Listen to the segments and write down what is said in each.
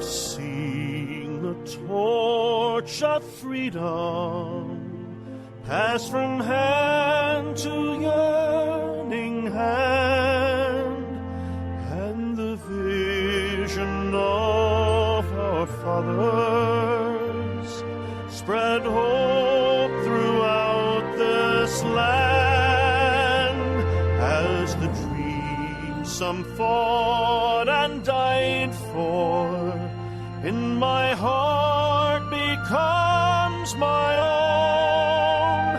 I've seen the torch of freedom pass from hand to yearning hand, and the vision of our fathers spread hope throughout this land, as the dream some fought and died for in my heart becomes my own.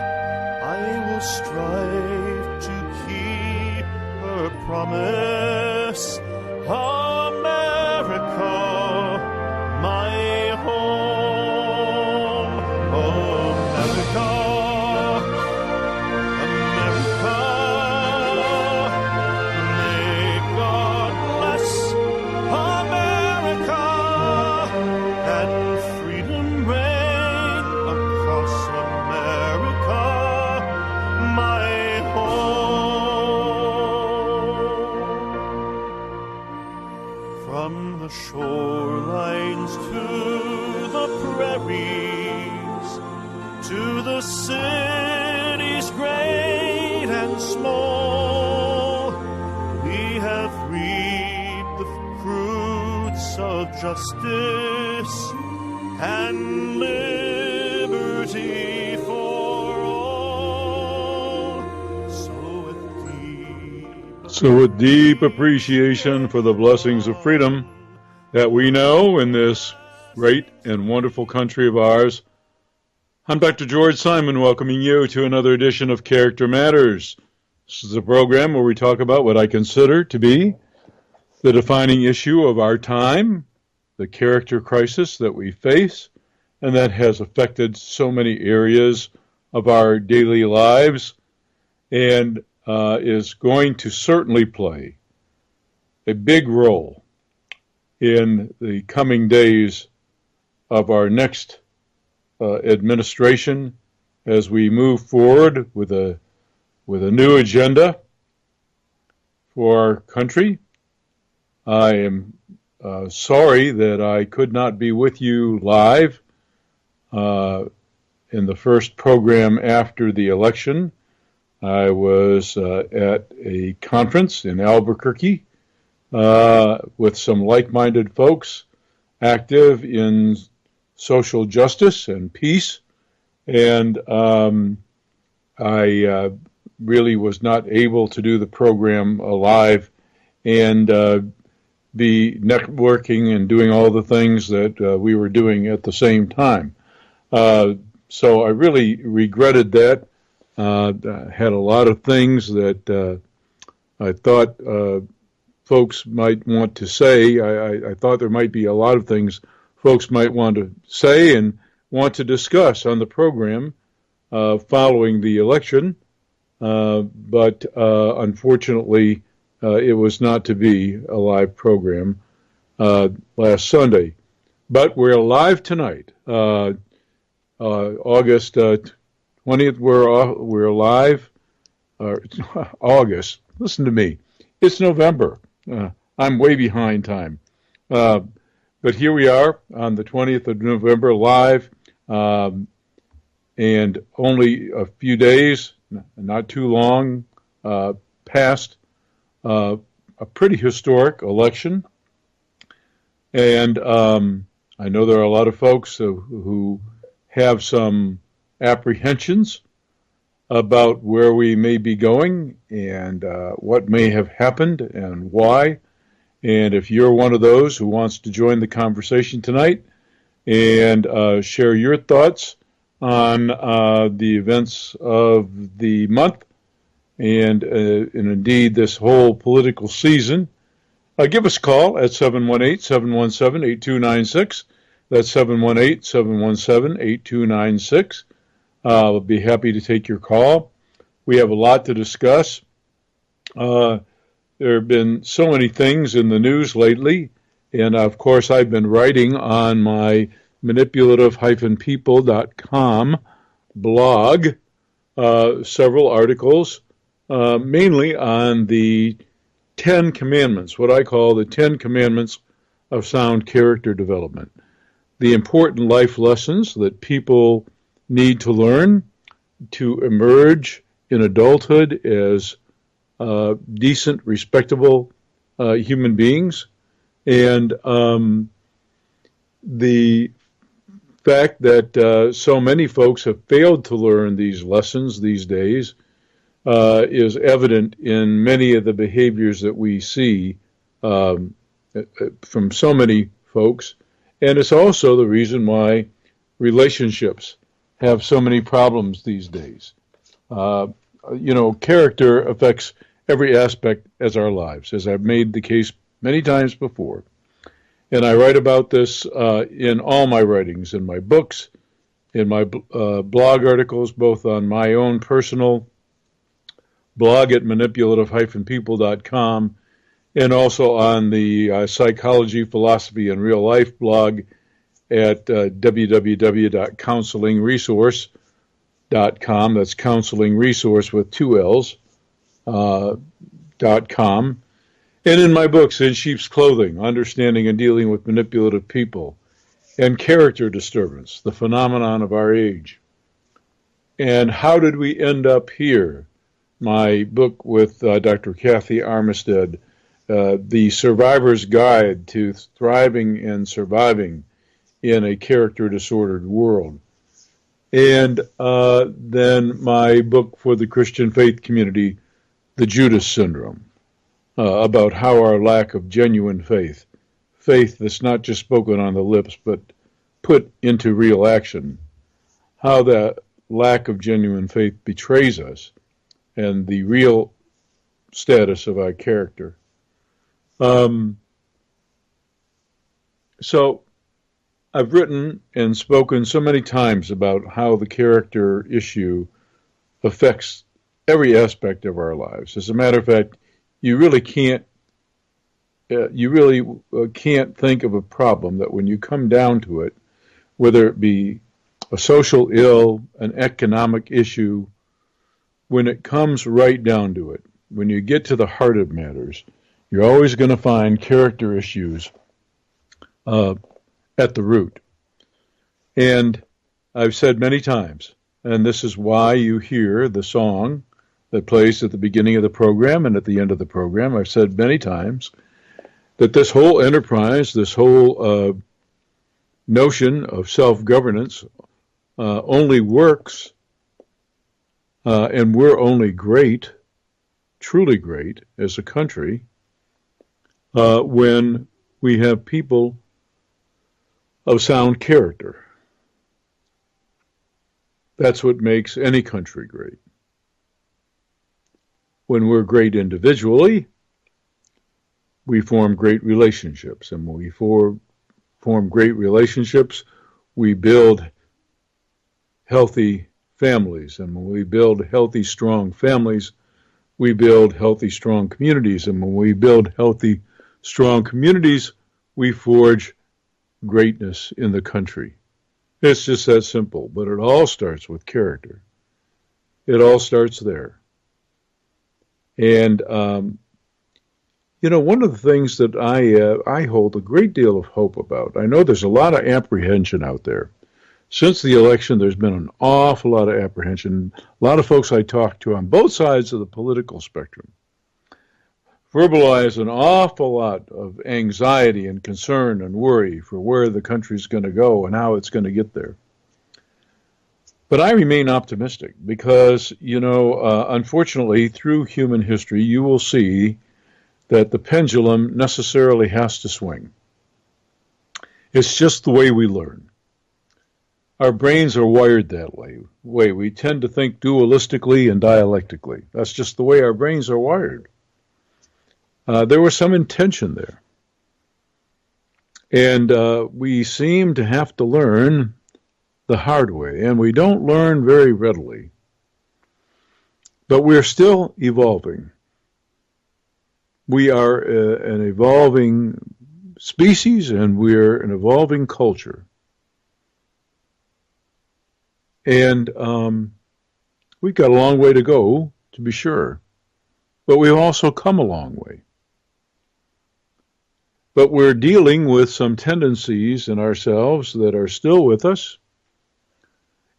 I will strive to keep her promise, America, my home. America, America, may God bless America, and freedom reign across America, my home. From the shorelines to the prairies, to the cities great and small, we have reaped the fruits of justice and liberty for all. So with deep appreciation for the blessings of freedom that we know in this great and wonderful country of ours, I'm Dr. George Simon, welcoming you to another edition of Character Matters. This is a program where we talk about what I consider to be the defining issue of our time, the character crisis that we face, and that has affected so many areas of our daily lives, and is going to certainly play a big role in the coming days of our next administration as we move forward with a new agenda for our country. I am sorry that I could not be with you live in the first program after the election. I was at a conference in Albuquerque with some like-minded folks active in social justice and peace, and I really was not able to do the program live and be networking and doing all the things that we were doing at the same time. So I really regretted that. Had a lot of things that I thought folks might want to say. I thought there might be a lot of things folks might want to say and want to discuss on the program following the election, but unfortunately it was not to be a live program last Sunday. But we're live tonight, August 20th. We're live. August. Listen to me. It's November. I'm way behind time. But here we are on the 20th of November, live, and only a few days, not too long, past a pretty historic election. And I know there are a lot of folks who have some apprehensions about where we may be going and what may have happened and why. And if you're one of those who wants to join the conversation tonight and share your thoughts on the events of the month and indeed this whole political season, give us a call at 718-717-8296. That's 718-717-8296. I'll be happy to take your call. We have a lot to discuss. There have been so many things in the news lately, and of course I've been writing on my manipulative-people.com blog several articles, mainly on the 10 Commandments, what I call the 10 Commandments of sound character development. The important life lessons that people need to learn to emerge in adulthood as decent, respectable human beings. And the fact that so many folks have failed to learn these lessons these days is evident in many of the behaviors that we see from so many folks. And it's also the reason why relationships have so many problems these days. Character affects every aspect of our lives, as I've made the case many times before. And I write about this in all my writings, in my books, in my blog articles, both on my own personal blog at manipulative-people.com and also on the Psychology, Philosophy, and Real Life blog at www.counselingresource.com. That's counseling resource with two L's, .com. And in my books, In Sheep's Clothing, Understanding and Dealing with Manipulative People, and Character Disturbance, the Phenomenon of Our Age. And How Did We End Up Here? My book with Dr. Kathy Armistead, The Survivor's Guide to Thriving and Surviving in a Character-Disordered World. And then my book for the Christian faith community, The Judas Syndrome, about how our lack of genuine faith that's not just spoken on the lips, but put into real action, how that lack of genuine faith betrays us and the real status of our character. So I've written and spoken so many times about how the character issue affects every aspect of our lives. As a matter of fact, you really can't think of a problem that when you come down to it, whether it be a social ill, an economic issue, when it comes right down to it, when you get to the heart of matters, you're always going to find character issues at the root. And I've said many times, and this is why you hear the song that plays at the beginning of the program and at the end of the program. I've said many times that this whole enterprise, this whole notion of self-governance only works and we're only great, truly great as a country, when we have people of sound character. That's what makes any country great. When we're great individually, we form great relationships. And when we form great relationships, we build healthy families. And when we build healthy, strong families, we build healthy, strong communities. And when we build healthy, strong communities, we forge greatness in the country. It's just that simple, but it all starts with character. It all starts there. And, one of the things that I hold a great deal of hope about, I know there's a lot of apprehension out there. Since the election, there's been an awful lot of apprehension. A lot of folks I talk to on both sides of the political spectrum verbalize an awful lot of anxiety and concern and worry for where the country's going to go and how it's going to get there. But I remain optimistic because, unfortunately, through human history, you will see that the pendulum necessarily has to swing. It's just the way we learn. Our brains are wired that way. We tend to think dualistically and dialectically. That's just the way our brains are wired. There was some intention there. And we seem to have to learn the hard way, and we don't learn very readily. But we're still evolving. We are an evolving species, and we're an evolving culture. And we've got a long way to go, to be sure. But we've also come a long way. but we're dealing with some tendencies in ourselves that are still with us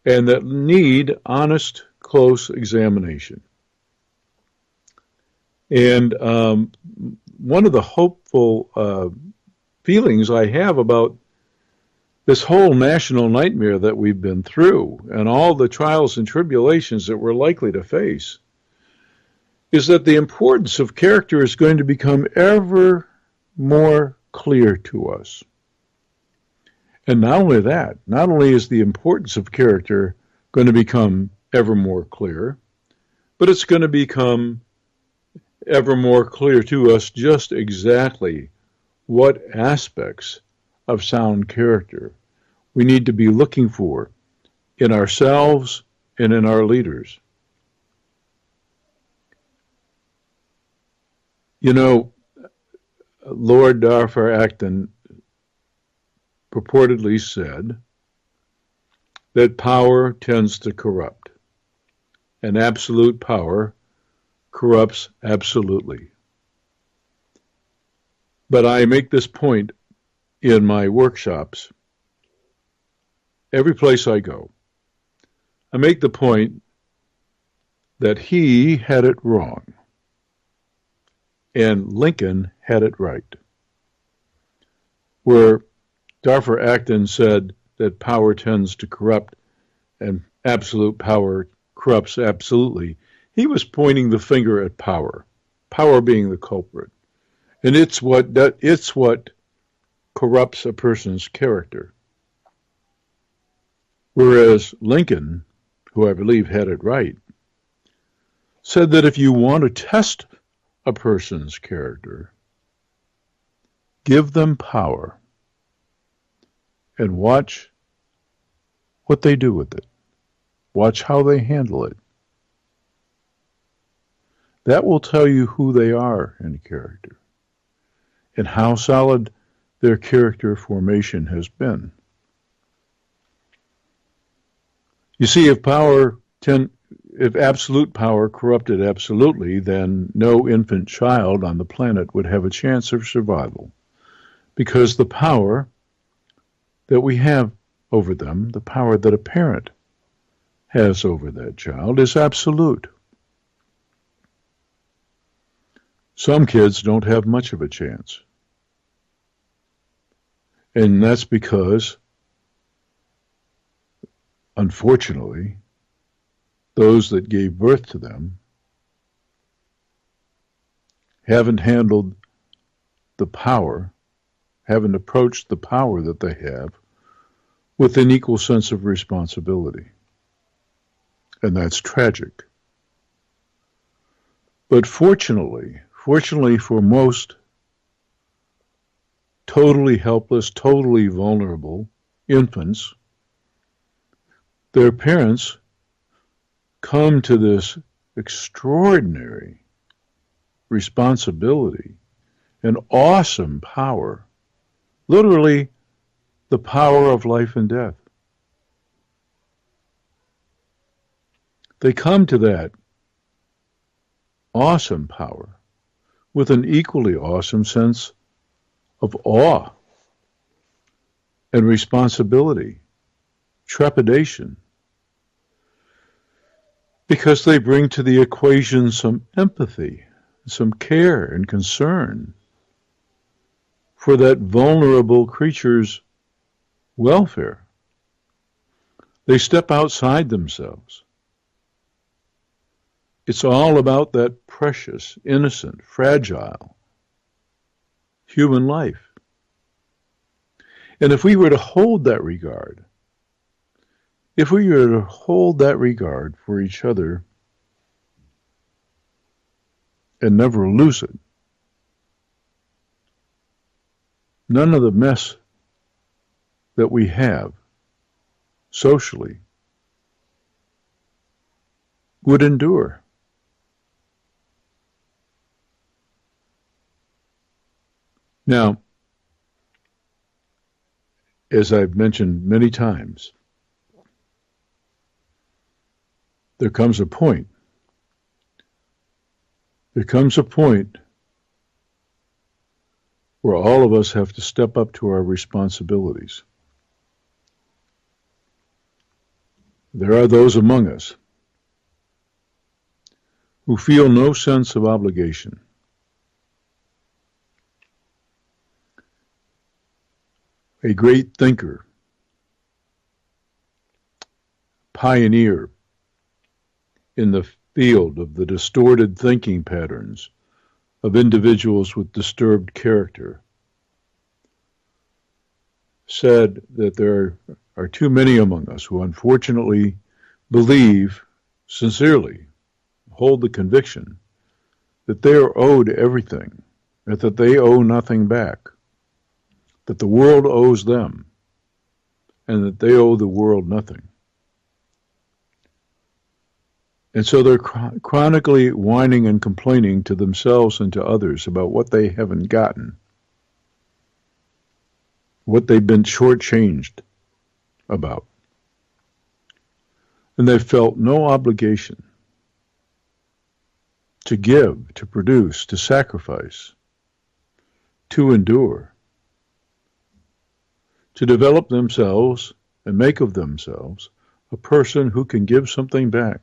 and that need honest, close examination. And one of the hopeful feelings I have about this whole national nightmare that we've been through and all the trials and tribulations that we're likely to face is that the importance of character is going to become ever more clear to us. And not only that, not only is the importance of character going to become ever more clear, but it's going to become ever more clear to us just exactly what aspects of sound character we need to be looking for in ourselves and in our leaders. You know, Lord Darfur Acton purportedly said that power tends to corrupt, and absolute power corrupts absolutely. But I make this point in my workshops every place I go. I make the point that he had it wrong and Lincoln had it right. Where Darfur Acton said that power tends to corrupt and absolute power corrupts absolutely, he was pointing the finger at power, power being the culprit. And it's what corrupts a person's character. Whereas Lincoln, who I believe had it right, said that if you want to test a person's character, give them power and watch what they do with it. Watch how they handle it. That will tell you who they are in character and how solid their character formation has been. You see, if absolute power corrupted absolutely, then no infant child on the planet would have a chance of survival, because the power that we have over them, the power that a parent has over that child, is absolute. Some kids don't have much of a chance. And that's because, unfortunately, those that gave birth to them haven't handled the power, haven't approached the power that they have with an equal sense of responsibility. And that's tragic. But fortunately for most totally helpless, totally vulnerable infants, their parents come to this extraordinary responsibility and awesome power, literally the power of life and death. They come to that awesome power with an equally awesome sense of awe and responsibility, trepidation, because they bring to the equation some empathy, some care and concern for that vulnerable creature's welfare. They step outside themselves. It's all about that precious, innocent, fragile human life. And if we were to hold that regard, if we were to hold that regard for each other and never lose it, none of the mess that we have socially would endure. Now, as I've mentioned many times, there comes a point where all of us have to step up to our responsibilities. There are those among us who feel no sense of obligation. A great thinker, pioneer in the field of the distorted thinking patterns of individuals with disturbed character, said that there are too many among us who unfortunately believe sincerely, hold the conviction that they are owed everything, and that they owe nothing back, that the world owes them, and that they owe the world nothing. And so they're chronically whining and complaining to themselves and to others about what they haven't gotten, what they've been shortchanged about. And they've felt no obligation to give, to produce, to sacrifice, to endure, to develop themselves and make of themselves a person who can give something back.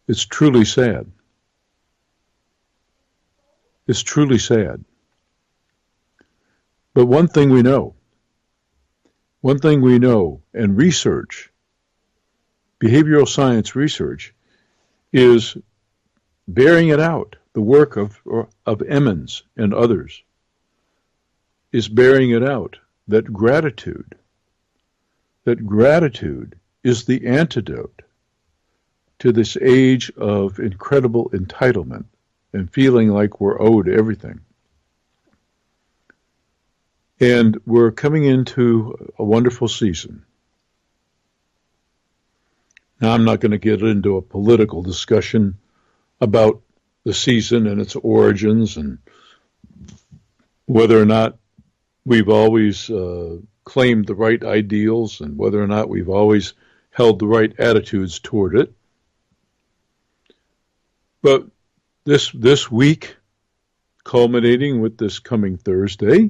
It's truly sad. It's truly sad. But one thing we know, and research, behavioral science research, is bearing it out. The work of Emmons and others is bearing it out, that gratitude is the antidote to this age of incredible entitlement and feeling like we're owed everything. And we're coming into a wonderful season. Now, I'm not going to get into a political discussion about the season and its origins and whether or not we've always claimed the right ideals and whether or not we've always held the right attitudes toward it. But this week, culminating with this coming Thursday,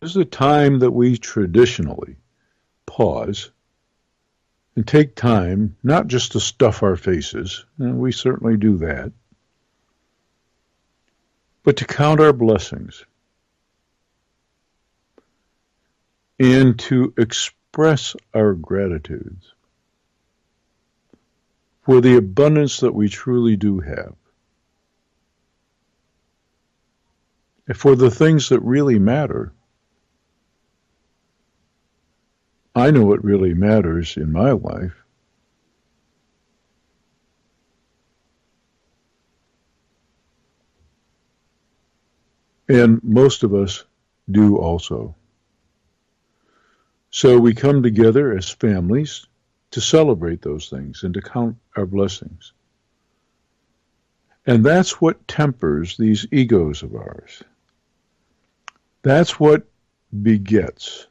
is a time that we traditionally pause and take time not just to stuff our faces, and we certainly do that, but to count our blessings and to express our gratitudes for the abundance that we truly do have, and for the things that really matter. I know what really matters in my life. And most of us do also. So we come together as families to celebrate those things and to count our blessings. And that's what tempers these egos of ours. That's what begets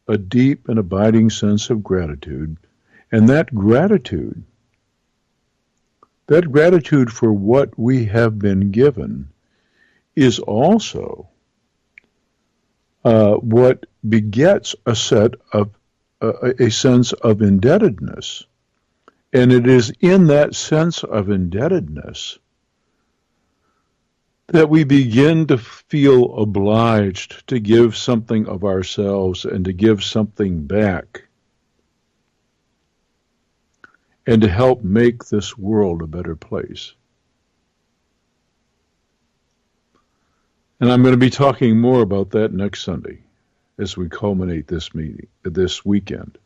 a deep and abiding sense of gratitude. And that gratitude for what we have been given is also what begets a sense of indebtedness. And it is in that sense of indebtedness that we begin to feel obliged to give something of ourselves and to give something back and to help make this world a better place. And I'm going to be talking more about that next Sunday as we culminate this weekend.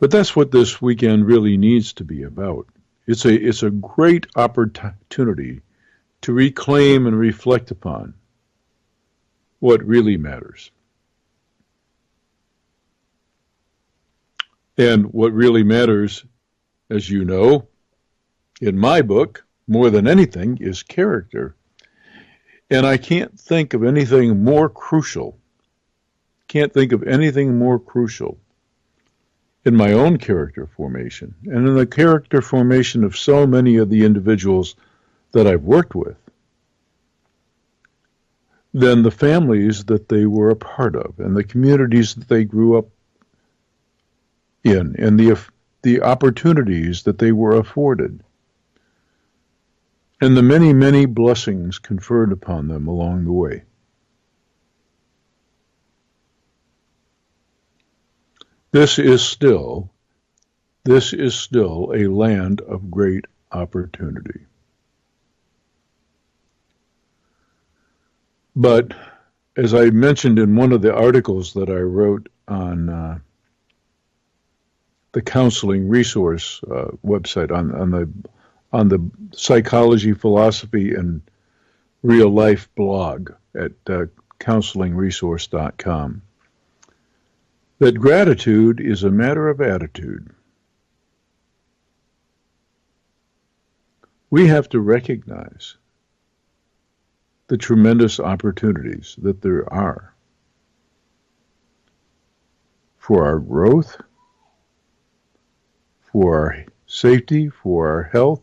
But that's what this weekend really needs to be about. It's a great opportunity to reclaim and reflect upon what really matters. And what really matters, as you know, in my book, more than anything, is character. And I can't think of anything more crucial in my own character formation and in the character formation of so many of the individuals that I've worked with than the families that they were a part of and the communities that they grew up in and the opportunities that they were afforded and the many, many blessings conferred upon them along the way. This is still a land of great opportunity. But as I mentioned in one of the articles that I wrote on the counseling resource website, on the psychology, philosophy, and real life blog at counselingresource.com, that gratitude is a matter of attitude. We have to recognize the tremendous opportunities that there are for our growth, for our safety, for our health,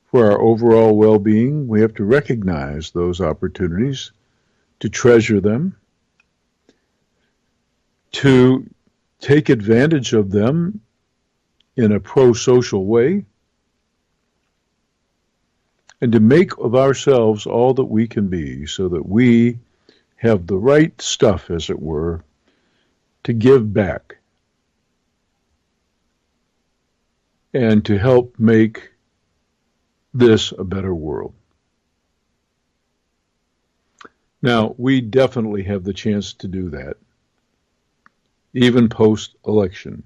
for our overall well-being. We have to recognize those opportunities, to treasure them, to take advantage of them in a pro-social way, and to make of ourselves all that we can be so that we have the right stuff, as it were, to give back and to help make this a better world. Now, we definitely have the chance to do that, even post-election.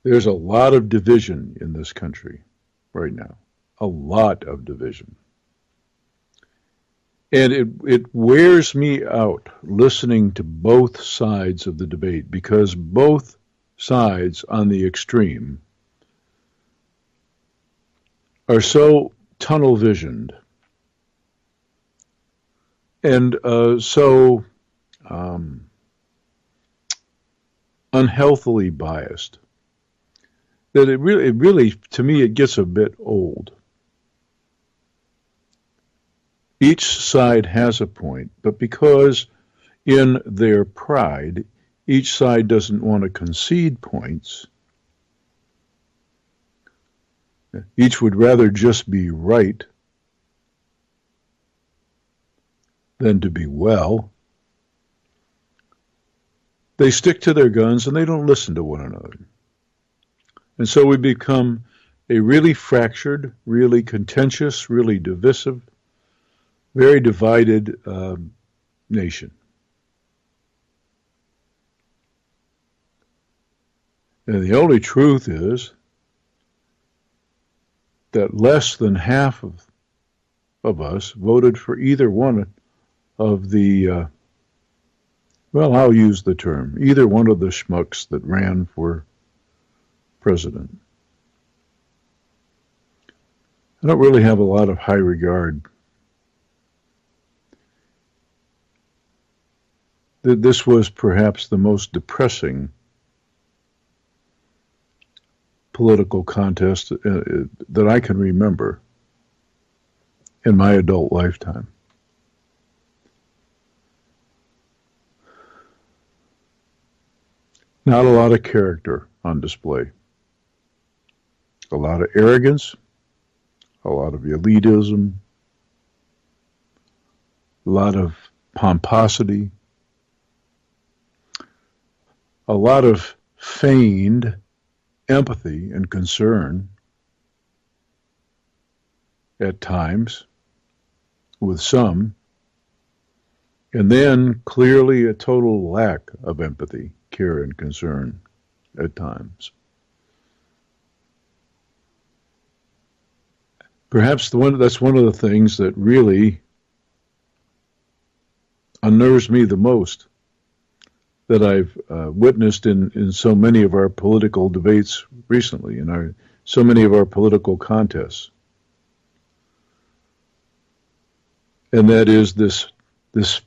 There's a lot of division in this country right now, a lot of division. And it wears me out listening to both sides of the debate, because both sides on the extreme are so tunnel visioned and so unhealthily biased that it really, to me, it gets a bit old. Each side has a point, but because in their pride, each side doesn't want to concede points, each would rather just be right than to be well. They stick to their guns and they don't listen to one another. And so we become a really fractured, really contentious, really divisive, very divided nation. And the only truth is that less than half of us voted for either one of the, well, I'll use the term, either one of the schmucks that ran for president. I don't really have a lot of high regard. This was perhaps the most depressing political contest that I can remember in my adult lifetime. Not a lot of character on display. A lot of arrogance, a lot of elitism, a lot of pomposity, a lot of feigned empathy and concern at times with some, and then clearly a total lack of empathy, care, and concern at times. Perhaps that's one of the things that really unnerves me the most, that I've witnessed in so many of our political debates recently, in so many of our political contests. And that is this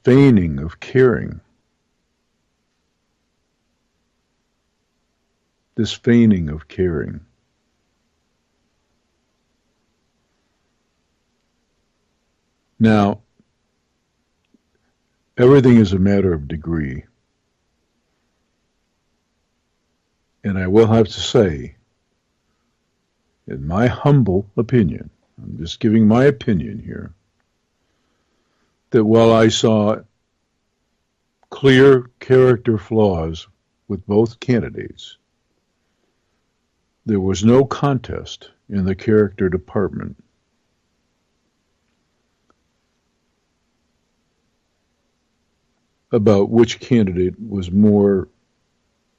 feigning of caring. this feigning of caring. Now, everything is a matter of degree. And I will have to say, in my humble opinion, I'm just giving my opinion here, that while I saw clear character flaws with both candidates, there was no contest in the character department. About which candidate was more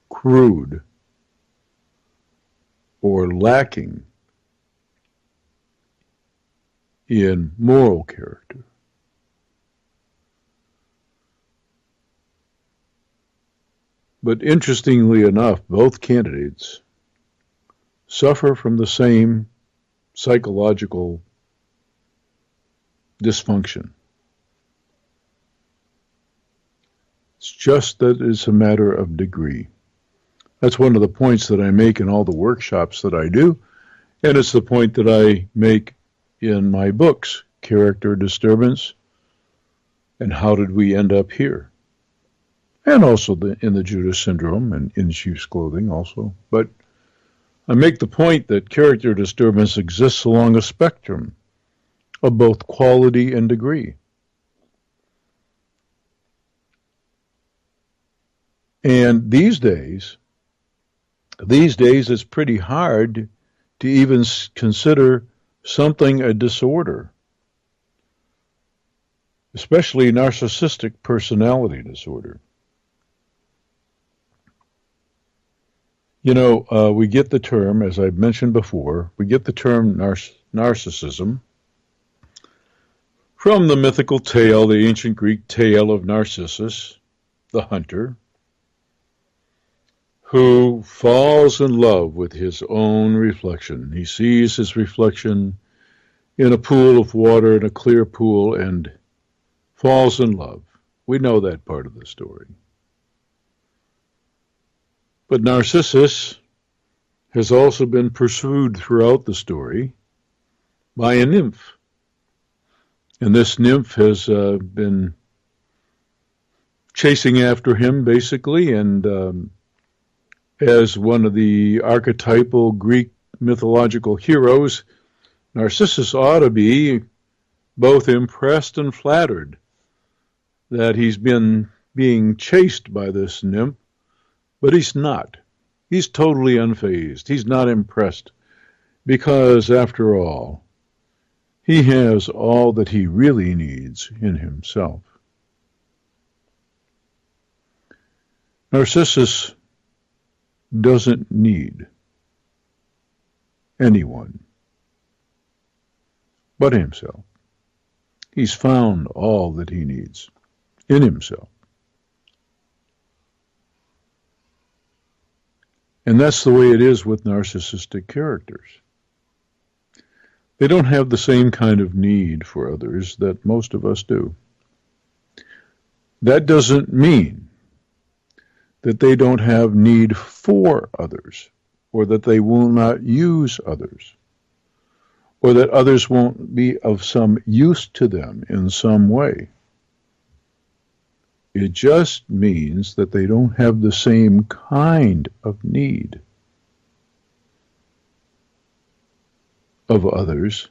crude or lacking in moral character. But interestingly enough, both candidates suffer from the same psychological dysfunction. It's just that it's a matter of degree. That's one of the points that I make in all the workshops that I do, and it's the point that I make in my books, Character Disturbance, and How Did We End Up Here? And also in the Judas Syndrome and in sheep's clothing also. But I make the point that character disturbance exists along a spectrum of both quality and degree. And these days it's pretty hard to even consider something a disorder, especially narcissistic personality disorder. You know, we get the term, as I've mentioned before, we get the term narcissism from the mythical tale, the ancient Greek tale of Narcissus, the hunter, who falls in love with his own reflection. He sees his reflection in a pool of water, in a clear pool, and falls in love. We know that part of the story. But Narcissus has also been pursued throughout the story by a nymph. And this nymph has been chasing after him, basically, and as one of the archetypal Greek mythological heroes, Narcissus ought to be both impressed and flattered that he's been being chased by this nymph, but he's not. He's totally unfazed. He's not impressed because, after all, he has all that he really needs in himself. Narcissus doesn't need anyone but himself. He's found all that he needs in himself. And that's the way it is with narcissistic characters. They don't have the same kind of need for others that most of us do. That doesn't mean that they don't have need for others, or that they will not use others, or that others won't be of some use to them in some way. It just means that they don't have the same kind of need of others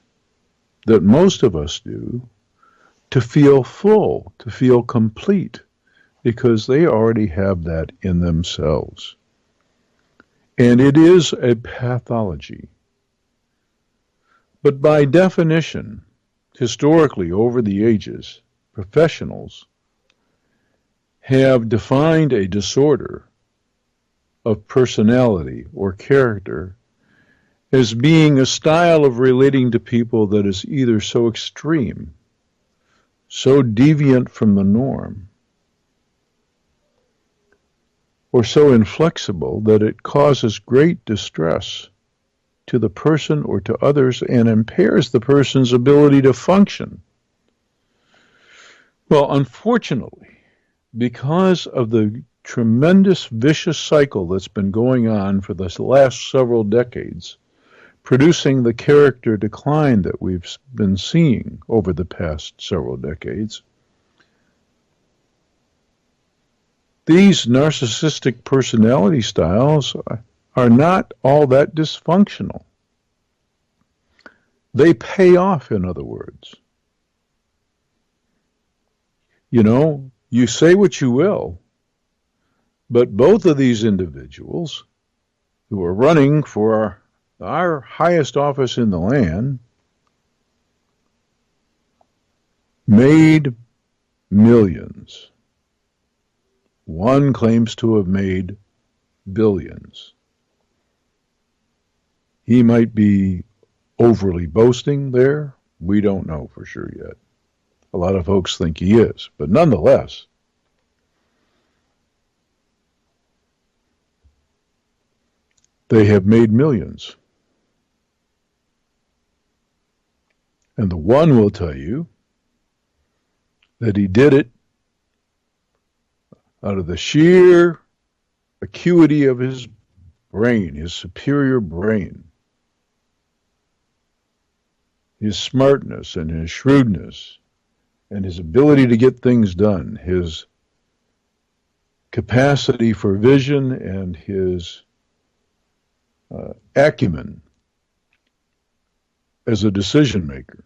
that most of us do to feel full, to feel complete, because they already have that in themselves. And it is a pathology. But by definition, historically over the ages, professionals have defined a disorder of personality or character as being a style of relating to people that is either so extreme, so deviant from the norm, or so inflexible that it causes great distress to the person or to others and impairs the person's ability to function. Well, unfortunately, because of the tremendous vicious cycle that's been going on for the last several decades, producing the character decline that we've been seeing over the past several decades. These narcissistic personality styles are not all that dysfunctional. They pay off, in other words. You know, you say what you will, but both of these individuals who are running for our highest office in the land made millions. One claims to have made billions. He might be overly boasting there. We don't know for sure yet. A lot of folks think he is, but nonetheless, they have made millions. And the one will tell you that he did it out of the sheer acuity of his brain, his superior brain, his smartness and his shrewdness, and his ability to get things done, his capacity for vision and his acumen as a decision maker.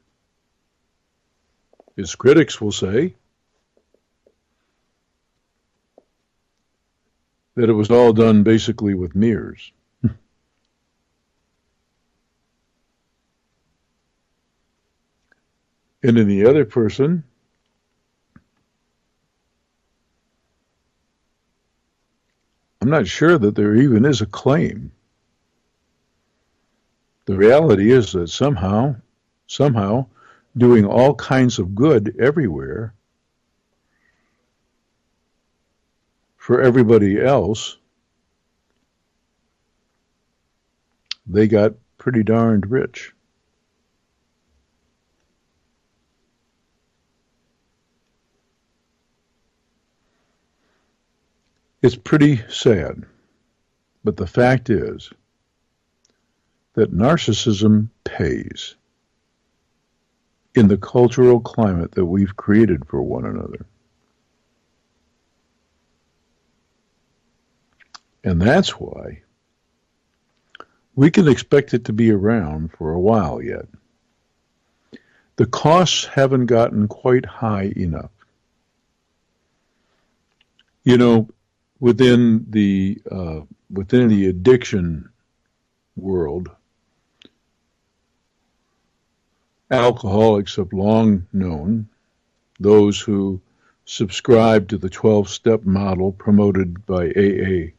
His critics will say that it was all done basically with mirrors. And in the other person, I'm not sure that there even is a claim. The reality is that somehow, doing all kinds of good everywhere for everybody else, they got pretty darned rich. It's pretty sad, but the fact is that narcissism pays in the cultural climate that we've created for one another. And that's why we can expect it to be around for a while yet. The costs haven't gotten quite high enough. You know, within the addiction world, alcoholics have long known, those who subscribe to the 12-step model promoted by AA,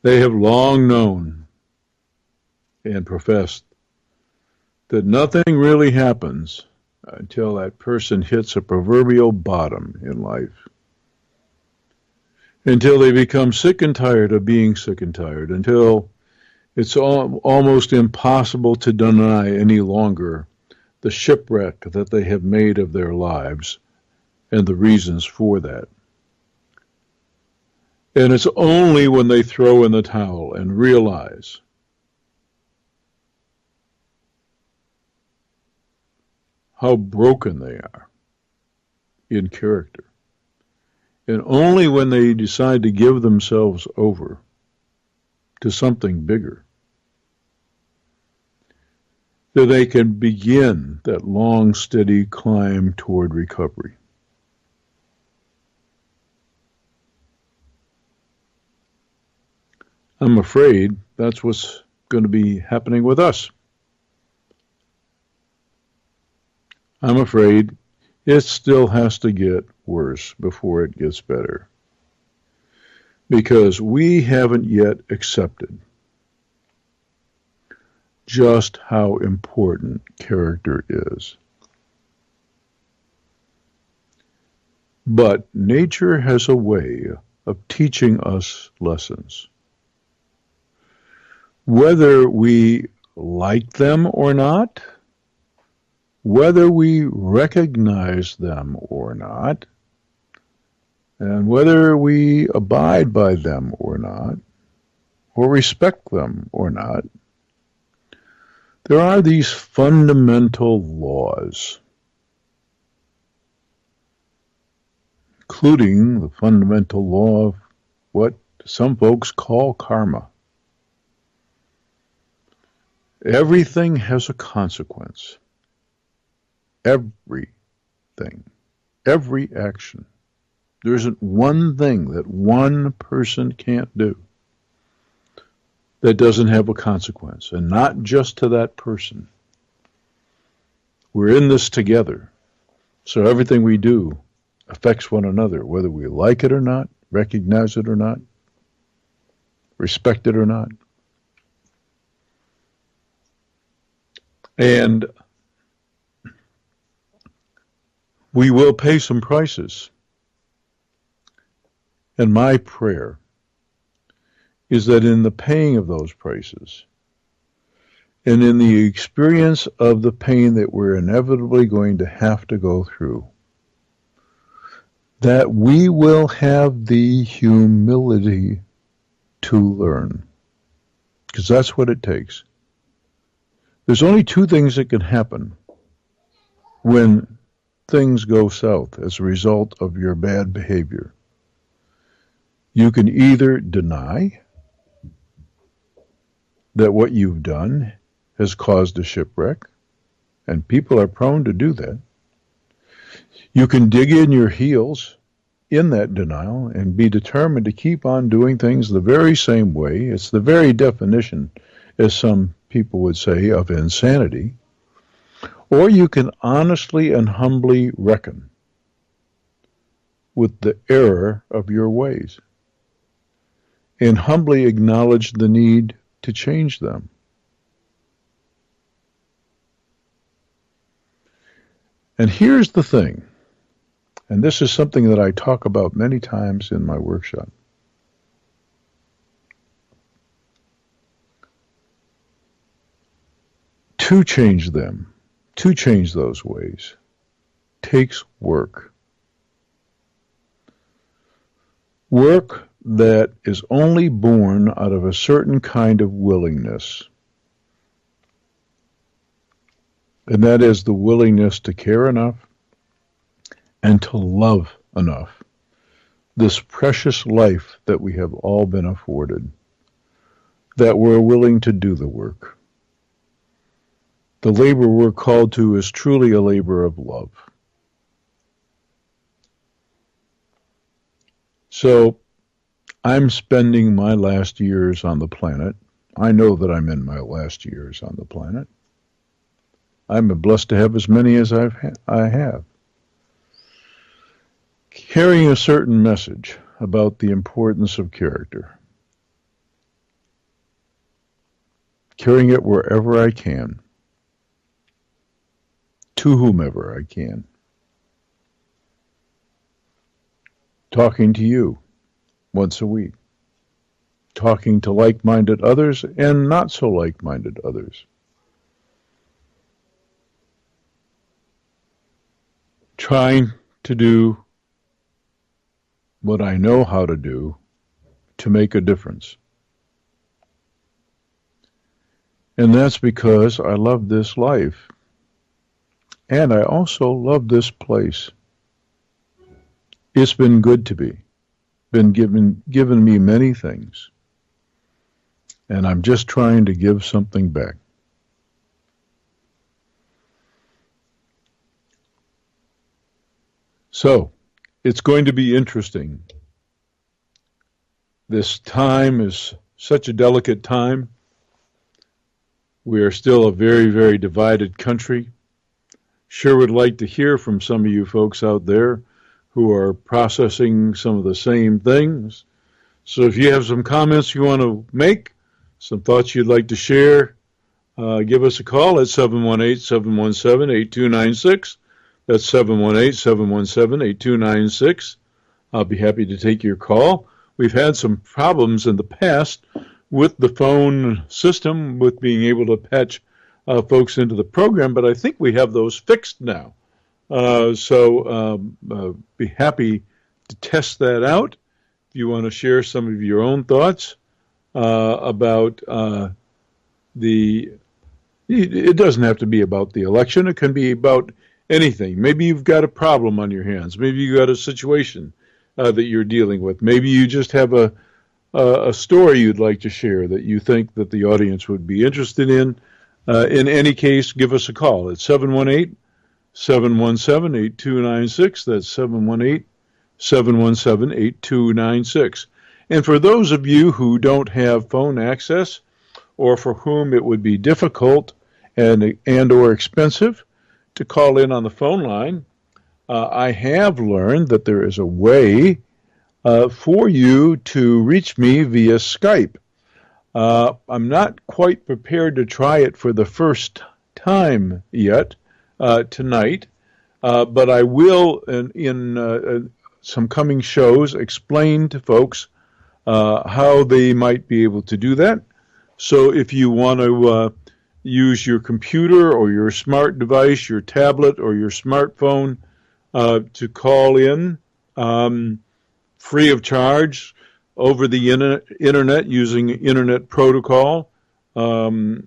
they have long known and professed that nothing really happens until that person hits a proverbial bottom in life. Until they become sick and tired of being sick and tired, until it's almost impossible to deny any longer the shipwreck that they have made of their lives and the reasons for that. And it's only when they throw in the towel and realize how broken they are in character, and only when they decide to give themselves over to something bigger, that they can begin that long, steady climb toward recovery. I'm afraid that's what's going to be happening with us. I'm afraid it still has to get worse before it gets better, because we haven't yet accepted just how important character is. But nature has a way of teaching us lessons. Whether we like them or not, whether we recognize them or not, And whether we abide by them or not, or respect them or not, there are these fundamental laws, including the fundamental law of what some folks call karma. Everything has a consequence. Everything. Every action. There isn't one thing that one person can't do that doesn't have a consequence, and not just to that person. We're in this together, so everything we do affects one another, whether we like it or not, recognize it or not, respect it or not. And we will pay some prices. And my prayer is that in the paying of those prices, and in the experience of the pain that we're inevitably going to have to go through, that we will have the humility to learn. Because that's what it takes. There's only two things that can happen when things go south as a result of your bad behavior. You can either deny that what you've done has caused a shipwreck, and people are prone to do that. You can dig in your heels in that denial and be determined to keep on doing things the very same way. It's the very definition, as some people would say, of insanity. Or you can honestly and humbly reckon with the error of your ways and humbly acknowledge the need to change them. And here's the thing, and this is something that I talk about many times in my workshop. To change them, to change those ways, takes work. Work that is only born out of a certain kind of willingness. And that is the willingness to care enough and to love enough this precious life that we have all been afforded, that we're willing to do the work. The labor we're called to is truly a labor of love. So I'm spending my last years on the planet. I know that I'm in my last years on the planet. I'm blessed to have as many as I have. Carrying a certain message about the importance of character. Carrying it wherever I can. To whomever I can. Talking to you once a week. Talking to like-minded others and not so like-minded others. Trying to do what I know how to do to make a difference. And that's because I love this life. And I also love this place. It's been good to me. Been given me many things. And I'm just trying to give something back. So, it's going to be interesting. This time is such a delicate time. We are still a very, very divided country. Sure would like to hear from some of you folks out there who are processing some of the same things. So if you have some comments you want to make, some thoughts you'd like to share, give us a call at 718-717-8296. That's 718-717-8296. I'll be happy to take your call. We've had some problems in the past with the phone system, with being able to patch folks into the program, but I think we have those fixed now. So be happy to test that out, if you want to share some of your own thoughts about it doesn't have to be about the election. It can be about anything. Maybe you've got a problem on your hands. Maybe you've got a situation that you're dealing with. Maybe you just have a story you'd like to share that you think that the audience would be interested in. In any case, give us a call at 718-717-8296. That's 718-717-8296. And for those of you who don't have phone access, or for whom it would be difficult and or expensive to call in on the phone line, I have learned that there is a way for you to reach me via Skype. I'm not quite prepared to try it for the first time yet tonight, but I will, in some coming shows, explain to folks how they might be able to do that. So if you want to use your computer or your smart device, your tablet or your smartphone to call in free of charge over the internet using internet protocol and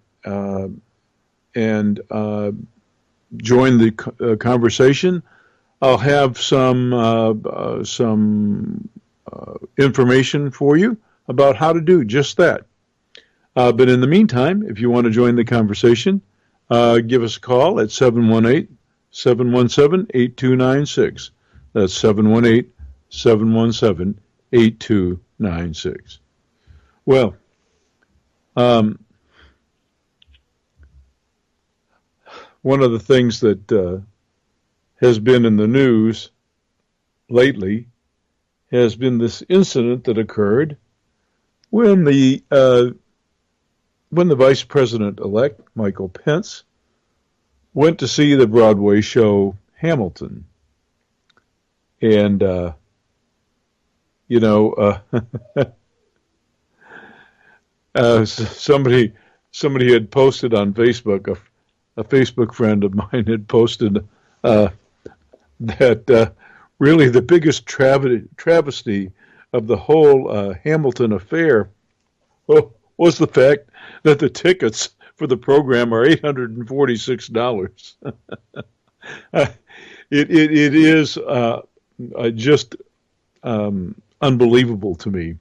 join the conversation, I'll have some information for you about how to do just that. But in the meantime, if you want to join the conversation, give us a call at 718-717-8296. That's 718-717-8296. Well, one of the things that has been in the news lately has been this incident that occurred when the Vice President-elect, Michael Pence, went to see the Broadway show Hamilton. And, somebody had posted on Facebook, a Facebook friend of mine had posted that really the biggest travesty of the whole Hamilton affair was the fact that the tickets for the program are $846. It is just unbelievable to me,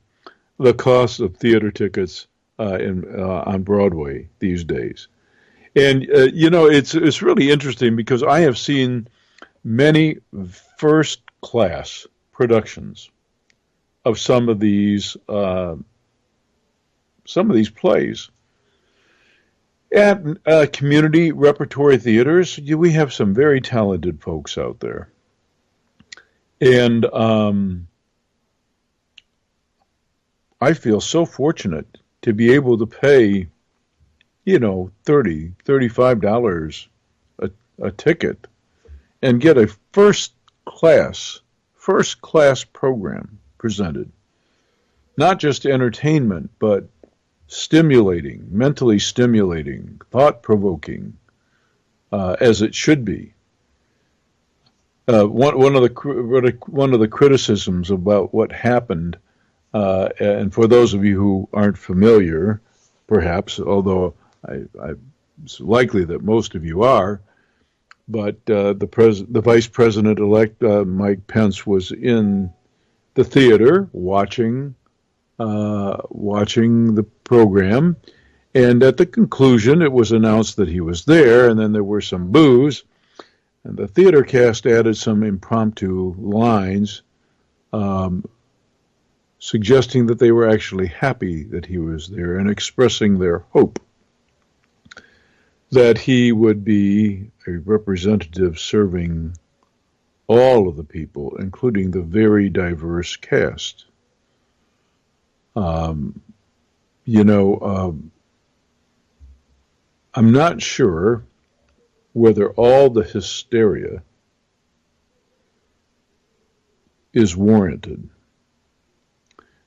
the cost of theater tickets on Broadway these days. And, it's really interesting because I have seen many first-class productions of some of these plays. At community repertory theaters, we have some very talented folks out there. And I feel so fortunate to be able to pay, $30, $35 a ticket and get a first class program presented. Not just entertainment, but stimulating, mentally stimulating, thought-provoking, as it should be. One of the criticisms about what happened, and for those of you who aren't familiar, perhaps, although it's likely that most of you are, but the Vice President-elect Mike Pence was in the theater watching the program, and at the conclusion it was announced that he was there, and then there were some boos, and the theater cast added some impromptu lines suggesting that they were actually happy that he was there and expressing their hope that he would be a representative serving all of the people, including the very diverse cast. I'm not sure whether all the hysteria is warranted.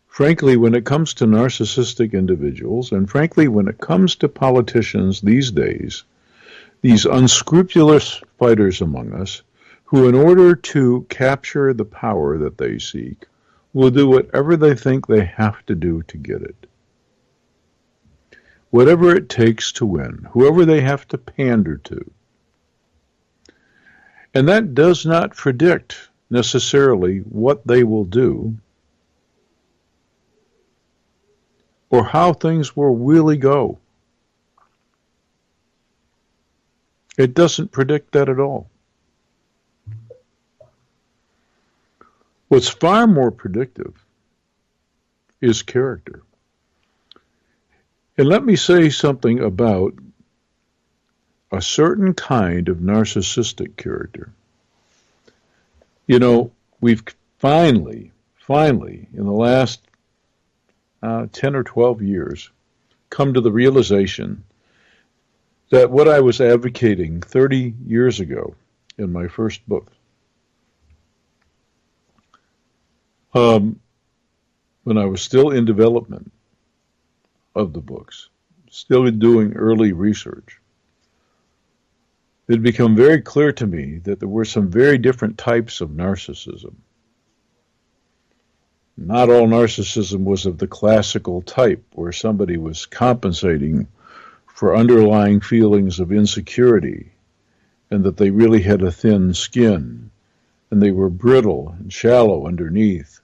Frankly, when it comes to narcissistic individuals, and frankly, when it comes to politicians these days, these unscrupulous fighters among us who, in order to capture the power that they seek, will do whatever they think they have to do to get it. Whatever it takes to win, whoever they have to pander to. And that does not predict necessarily what they will do or how things will really go. It doesn't predict that at all. What's far more predictive is character. And let me say something about a certain kind of narcissistic character. You know, we've finally, in the last 10 or 12 years, come to the realization that what I was advocating 30 years ago in my first book, when I was still in development of the books, still doing early research, it had become very clear to me that there were some very different types of narcissism. Not all narcissism was of the classical type where somebody was compensating for underlying feelings of insecurity and that they really had a thin skin and they were brittle and shallow underneath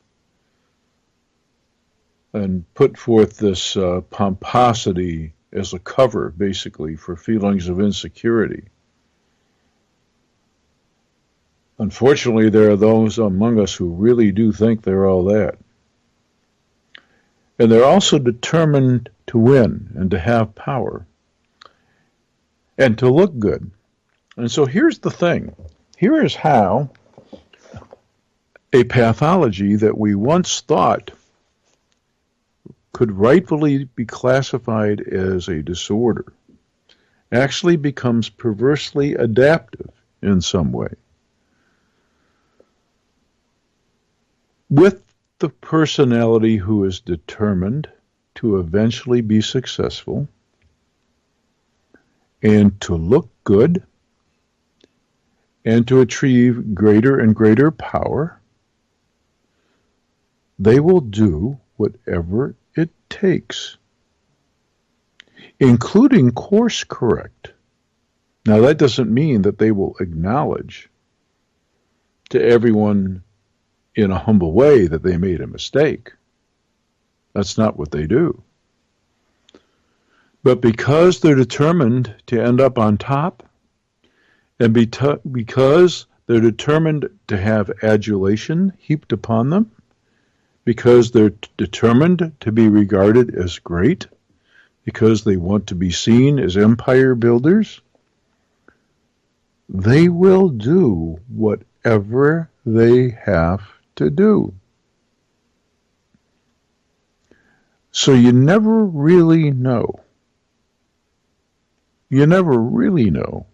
and put forth this pomposity as a cover, basically, for feelings of insecurity. Unfortunately, there are those among us who really do think they're all that. And they're also determined to win and to have power and to look good. And so here's the thing. Here is how a pathology that we once thought could rightfully be classified as a disorder actually becomes perversely adaptive in some way. With the personality who is determined to eventually be successful and to look good and to achieve greater and greater power, they will do whatever it takes, including course correct. Now, that doesn't mean that they will acknowledge to everyone in a humble way that they made a mistake. That's not what they do. But because they're determined to end up on top, and because they're determined to have adulation heaped upon them, because they're determined to be regarded as great, because they want to be seen as empire builders, they will do whatever they have to do. So you never really know. You never really know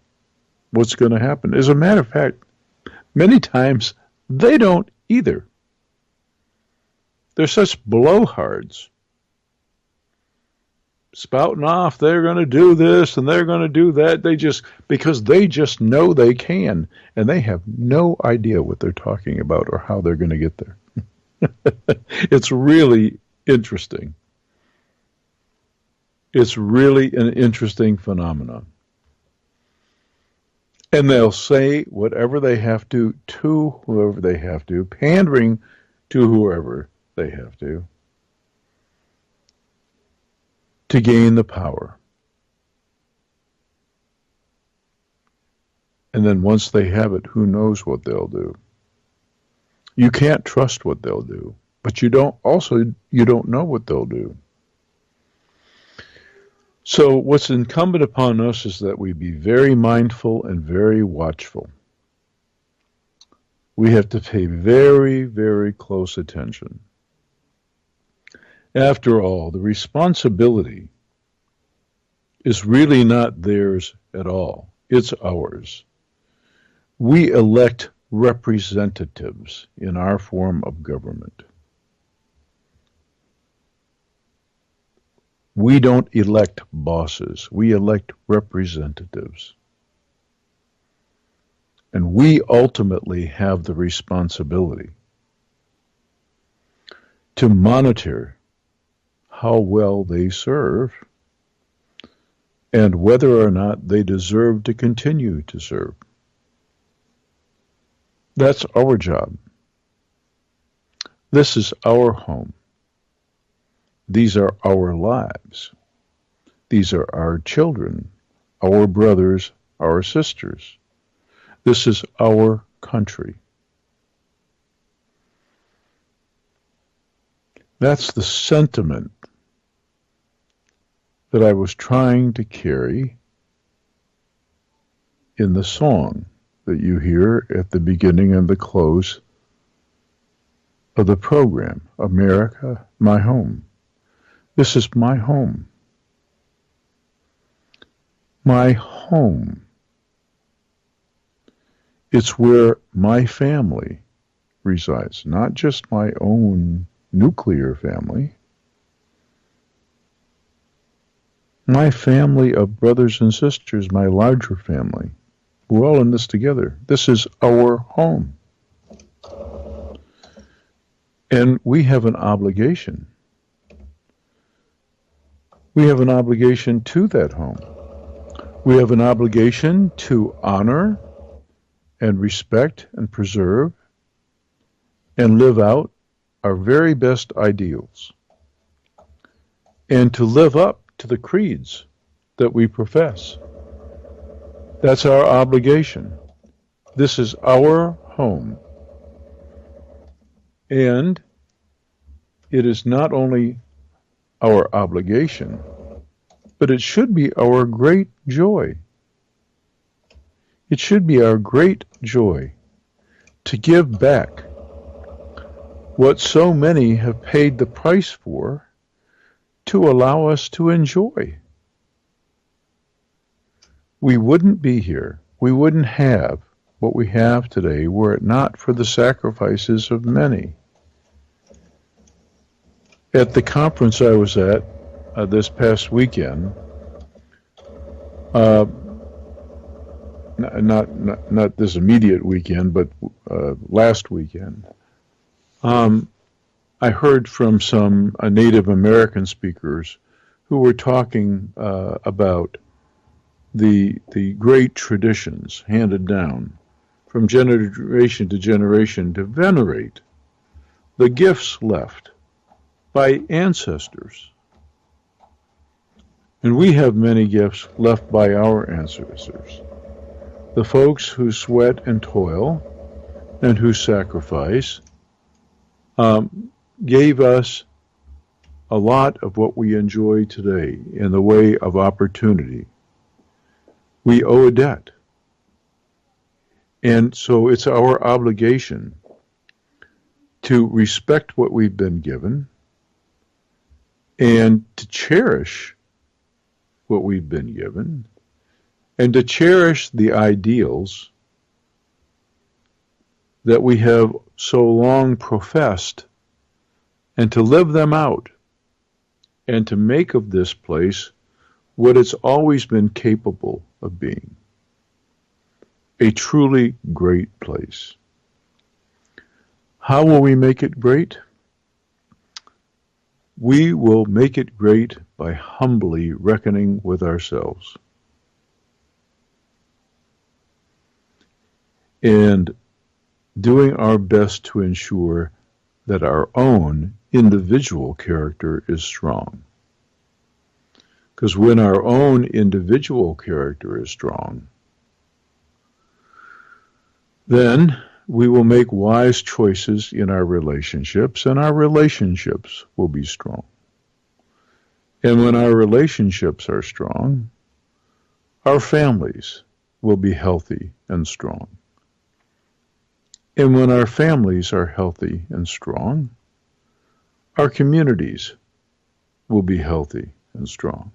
what's going to happen. As a matter of fact, many times they don't either. They're such blowhards, spouting off, they're going to do this and they're going to do that. Because they just know they can, and they have no idea what they're talking about or how they're going to get there. It's really interesting. It's really an interesting phenomenon. And they'll say whatever they have to whoever they have to, pandering to whoever they have to gain the power. And then once they have it, who knows what they'll do. You can't trust what they'll do, but you don't know what they'll do. So what's incumbent upon us is that we be very mindful and very watchful. We have to pay very, very close attention. After all, the responsibility is really not theirs at all. It's ours. We elect representatives in our form of government. We don't elect bosses. We elect representatives. And we ultimately have the responsibility to monitor how well they serve and whether or not they deserve to continue to serve. That's our job. This is our home. These are our lives. These are our children, our brothers, our sisters. This is our country. That's the sentiment that I was trying to carry in the song that you hear at the beginning and the close of the program, America, My Home. This is my home. My home. It's where my family resides, not just my own nuclear family. My family of brothers and sisters, my larger family. We're all in this together. This is our home. And we have an obligation. We have an obligation to that home. We have an obligation to honor and respect and preserve and live out our very best ideals, and to live up to the creeds that we profess. That's our obligation. This is our home. And it is not only our obligation, but it should be our great joy. It should be our great joy to give back what so many have paid the price for to allow us to enjoy. We wouldn't be here. We wouldn't have what we have today were it not for the sacrifices of many. At the conference I was at this past weekend, not this immediate weekend, but last weekend, I heard from some Native American speakers who were talking about the great traditions handed down from generation to generation to venerate the gifts left by ancestors. And we have many gifts left by our ancestors. The folks who sweat and toil and who sacrifice gave us a lot of what we enjoy today in the way of opportunity. We owe a debt. And so it's our obligation to respect what we've been given and to cherish what we've been given and to cherish the ideals that we have so long professed and to live them out and to make of this place what it's always been capable of being, a truly great place. How will we make it great? We will make it great by humbly reckoning with ourselves and doing our best to ensure that our own individual character is strong. Because when our own individual character is strong, then we will make wise choices in our relationships, and our relationships will be strong. And when our relationships are strong, our families will be healthy and strong. And when our families are healthy and strong, our communities will be healthy and strong.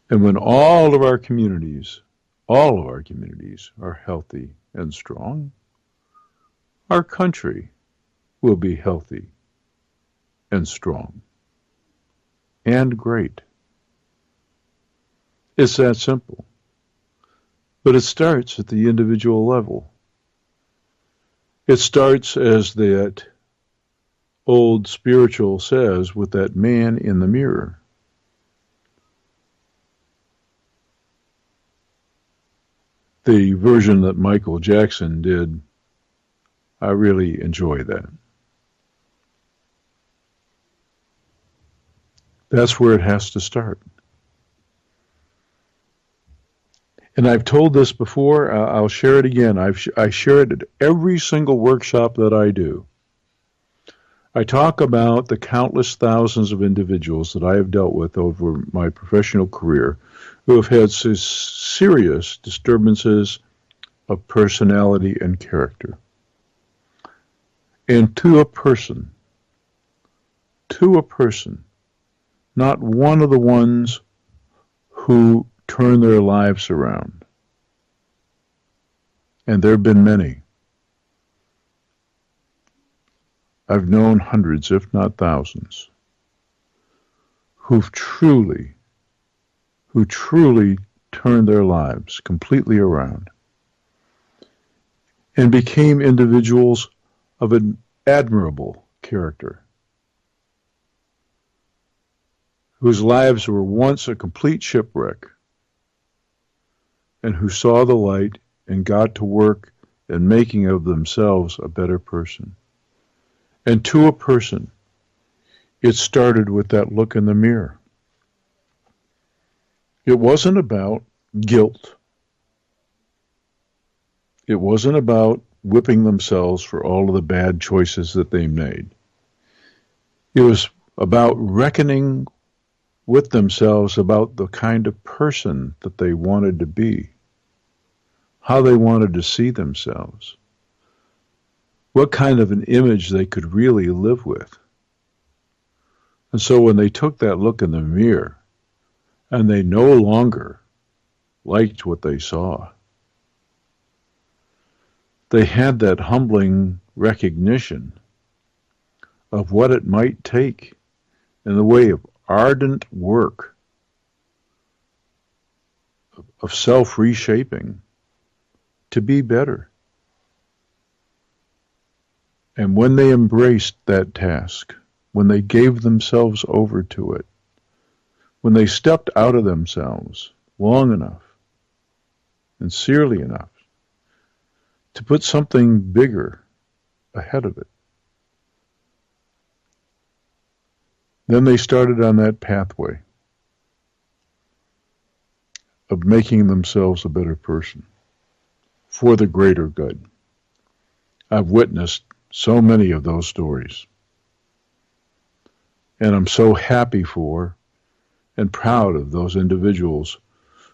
And when all of our communities are healthy and strong, our country will be healthy and strong and great. It's that simple. But it starts at the individual level. It starts, as that old spiritual says, with that man in the mirror. The version that Michael Jackson did, I really enjoy that. That's where it has to start. And I've told this before, I'll share it again. I share it at every single workshop that I do. I talk about the countless thousands of individuals that I have dealt with over my professional career who have had serious disturbances of personality and character. And to a person, not one of the ones who turn their lives around. And there have been many. I've known hundreds, if not thousands, who've truly turned their lives completely around and became individuals of an admirable character, whose lives were once a complete shipwreck, and who saw the light and got to work in making of themselves a better person. And to a person, it started with that look in the mirror. It wasn't about guilt. It wasn't about whipping themselves for all of the bad choices that they made. It was about reckoning with themselves about the kind of person that they wanted to be, how they wanted to see themselves, what kind of an image they could really live with. And so when they took that look in the mirror and they no longer liked what they saw, they had that humbling recognition of what it might take in the way of ardent work, of self-reshaping to be better. And when they embraced that task, when they gave themselves over to it, when they stepped out of themselves long enough, sincerely enough, to put something bigger ahead of it, then they started on that pathway of making themselves a better person for the greater good. I've witnessed so many of those stories. And I'm so happy for and proud of those individuals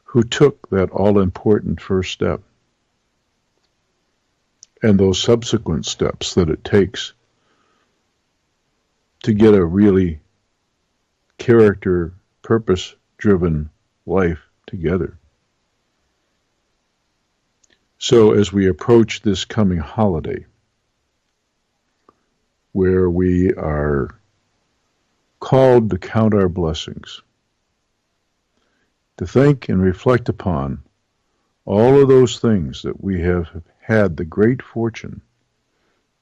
who took that all-important first step and those subsequent steps that it takes to get a really character, purpose-driven life together. So as we approach this coming holiday, where we are called to count our blessings, to think and reflect upon all of those things that we have had the great fortune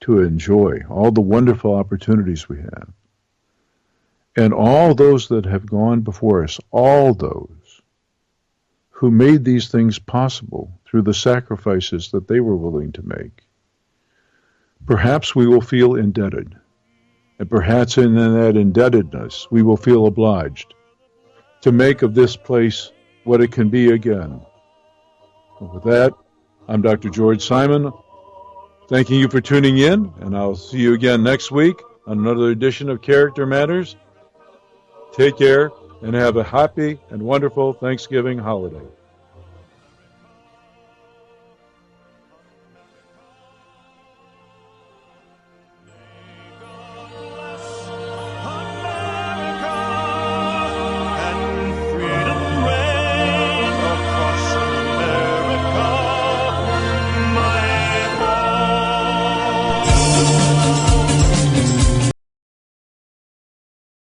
to enjoy, all the wonderful opportunities we have, and all those that have gone before us, all those who made these things possible through the sacrifices that they were willing to make. Perhaps we will feel indebted, and perhaps in that indebtedness we will feel obliged to make of this place what it can be again. And with that, I'm Dr. George Simon, thanking you for tuning in, and I'll see you again next week on another edition of Character Matters. Take care and have a happy and wonderful Thanksgiving holiday.